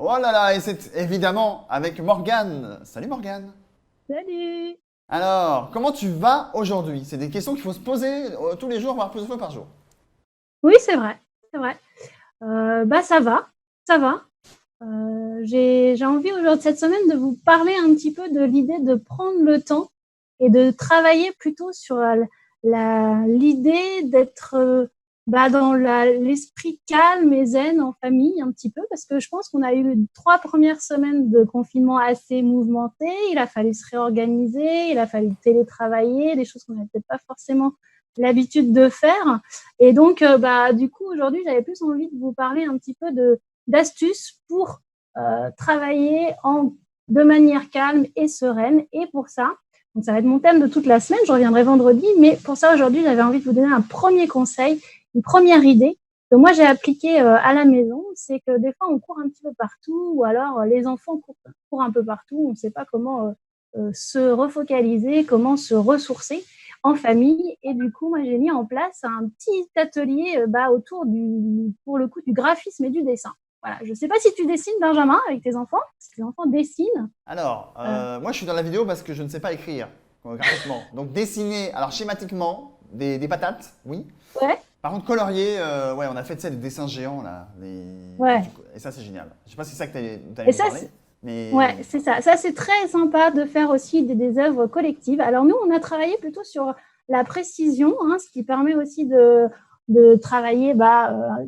Oh là là, et c'est évidemment avec Morgane. Salut Morgane. Salut! Alors, comment tu vas aujourd'hui? C'est des questions qu'il faut se poser tous les jours, voire plusieurs fois par jour. Oui, c'est vrai, c'est vrai. Bah ça va, ça va. J'ai envie aujourd'hui cette semaine de vous parler un petit peu de l'idée de prendre le temps et de travailler plutôt sur l'idée d'être dans l'esprit calme et zen en famille un petit peu parce que je pense qu'on a eu 3 premières semaines de confinement assez mouvementées. Il a fallu se réorganiser, il a fallu télétravailler, des choses qu'on n'avait peut-être pas forcément l'habitude de faire. Et donc, du coup, aujourd'hui, j'avais plus envie de vous parler un petit peu d'astuces pour travailler de manière calme et sereine. Et pour ça, donc ça va être mon thème de toute la semaine, je reviendrai vendredi, mais pour ça, aujourd'hui, j'avais envie de vous donner un premier conseil, une première idée que moi, j'ai appliquée à la maison. C'est que des fois, on court un petit peu partout, ou alors les enfants courent un peu partout, on ne sait pas comment se refocaliser, comment se ressourcer en famille. Et du coup, moi, j'ai mis en place un petit atelier autour pour le coup, du graphisme et du dessin. Voilà. Je ne sais pas si tu dessines, Benjamin, avec tes enfants, parce que les enfants dessinent. Alors, Euh, moi je suis dans la vidéo parce que je ne sais pas écrire graphiquement. Donc dessiner, alors schématiquement, des patates, oui. ouais, Par contre, colorier, ouais, on a fait, tu sais, des dessins géants là. ouais. Et ça, c'est génial. Je sais pas si c'est ça que tu allais Et me ça, parler, mais ouais, c'est ça. Ça, c'est très sympa de faire aussi des œuvres collectives. Alors, nous, on a travaillé plutôt sur la précision, hein, ce qui permet aussi de travailler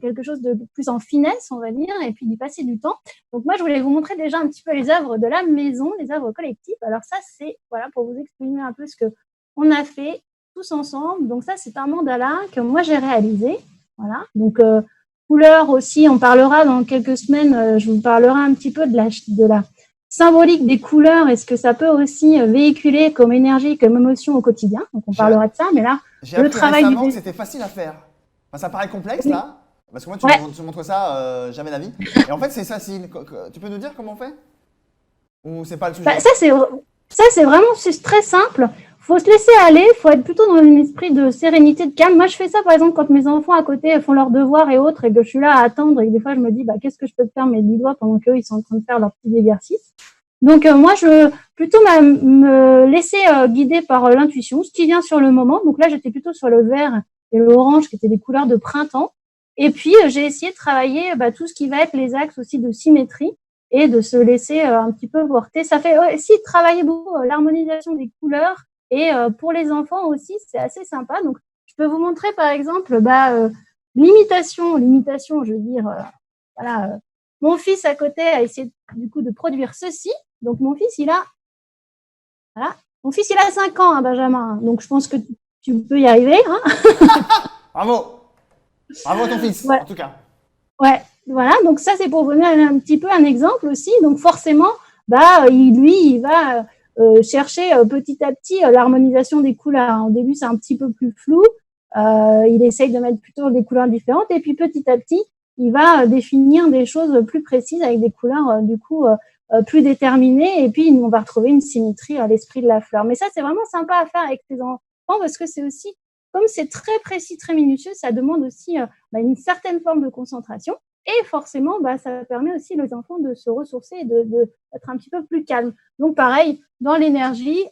quelque chose de plus en finesse, on va dire, et puis d'y passer du temps. Donc, moi, je voulais vous montrer déjà un petit peu les œuvres de la maison, les œuvres collectives. Alors, ça, c'est voilà, pour vous exprimer un peu ce qu'on a fait tous ensemble. Donc, ça, c'est un mandala que moi, j'ai réalisé. Voilà. Donc, couleurs aussi, on parlera dans quelques semaines, je vous parlerai un petit peu de la symbolique des couleurs et ce que ça peut aussi véhiculer comme énergie, comme émotion au quotidien. Donc, on j'ai parlera de ça, mais là, j'ai le appris travail du récemment que dessin. c'était facile à faire. Enfin, ça paraît complexe là, parce que moi Ouais, tu me montres ça, jamais d'avis. Et en fait, c'est facile. Tu peux nous dire comment on fait? Ou c'est pas le bah, sujet? ça, c'est vraiment c'est très simple. Faut se laisser aller, faut être plutôt dans un esprit de sérénité, de calme. Moi, je fais ça, par exemple, quand mes enfants à côté font leurs devoirs et autres, et que je suis là à attendre, et que des fois, je me dis, qu'est-ce que je peux faire mes 10 doigts pendant qu'eux, ils sont en train de faire leurs petits exercices. Donc, moi, je veux plutôt me laisser guider par l'intuition, ce qui vient sur le moment. Donc là, j'étais plutôt sur le vert et l'orange, qui étaient des couleurs de printemps. Et puis, j'ai essayé de travailler tout ce qui va être les axes aussi de symétrie et de se laisser un petit peu porter. Ça fait aussi travailler beaucoup l'harmonisation des couleurs et pour les enfants aussi, c'est assez sympa. Donc, je peux vous montrer par exemple l'imitation, je veux dire, voilà. Mon fils à côté a essayé du coup de produire ceci. Donc, mon fils, voilà. Mon fils, il a 5 ans, hein, Benjamin. Donc, je pense que tu peux y arriver. Hein. Bravo! Bravo à ton fils, en Voilà. tout cas. Ouais, voilà. Donc ça, c'est pour vous donner un petit peu un exemple aussi. Donc forcément, il va chercher petit à petit l'harmonisation des couleurs. Au début, c'est un petit peu plus flou. Il essaye de mettre plutôt des couleurs différentes. Et puis petit à petit, il va définir des choses plus précises avec des couleurs plus déterminées. Et puis, on va retrouver une symétrie à l'esprit de la fleur. Mais ça, c'est vraiment sympa à faire avec tes enfants parce que c'est aussi, comme c'est très précis, très minutieux, ça demande aussi une certaine forme de concentration. Et forcément, ça permet aussi aux enfants de se ressourcer et d'être un petit peu plus calme. Donc, pareil, dans l'énergie,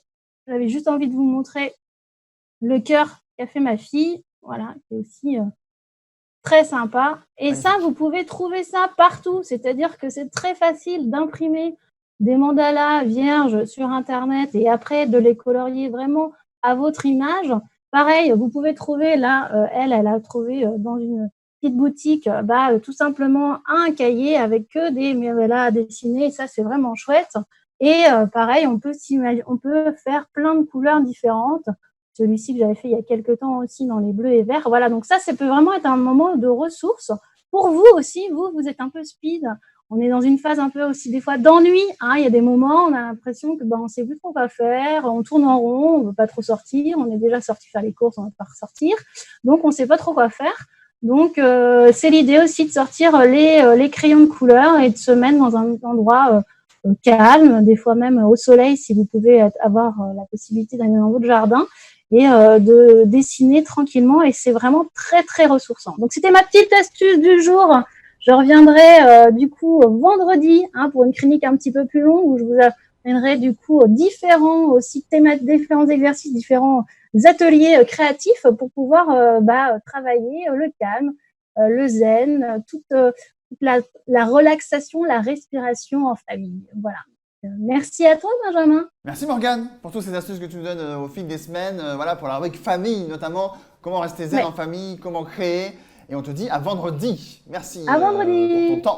j'avais juste envie de vous montrer le cœur qu'a fait ma fille. Voilà, c'est aussi très sympa. Et ça, vous Magnifique. pouvez trouver ça partout. C'est-à-dire que c'est très facile d'imprimer des mandalas vierges sur Internet et après de les colorier vraiment à votre image. Pareil, vous pouvez trouver là, elle a trouvé dans une petite boutique, tout simplement un cahier avec que des mandalas à dessiner. Et ça, c'est vraiment chouette. Et pareil, on peut faire plein de couleurs différentes. Celui-ci que j'avais fait il y a quelques temps aussi dans les bleus et verts. Voilà, donc ça peut vraiment être un moment de ressources. Pour vous aussi, vous êtes un peu speed. On est dans une phase un peu aussi des fois d'ennui. Hein. Il y a des moments, on a l'impression que on ne sait plus trop quoi faire, on tourne en rond, on ne veut pas trop sortir, on est déjà sorti faire les courses, on ne va pas ressortir. Donc, on ne sait pas trop quoi faire. Donc, c'est l'idée aussi de sortir les crayons de couleur et de se mettre dans un endroit calme, des fois même au soleil si vous pouvez avoir la possibilité d'aller dans votre jardin et de dessiner tranquillement et c'est vraiment très très ressourçant. Donc c'était ma petite astuce du jour. Je reviendrai du coup vendredi pour une clinique un petit peu plus longue où je vous amènerai du coup différents exercices, différents ateliers créatifs pour pouvoir travailler le calme, le zen, toute la relaxation, la respiration en famille. Voilà. Merci à toi, Benjamin. Merci Morgane pour toutes ces astuces que tu nous donnes au fil des semaines, voilà, pour la rubrique famille notamment, comment rester zen Ouais. en famille, comment créer. Et on te dit à vendredi. Merci À vendredi. pour ton temps.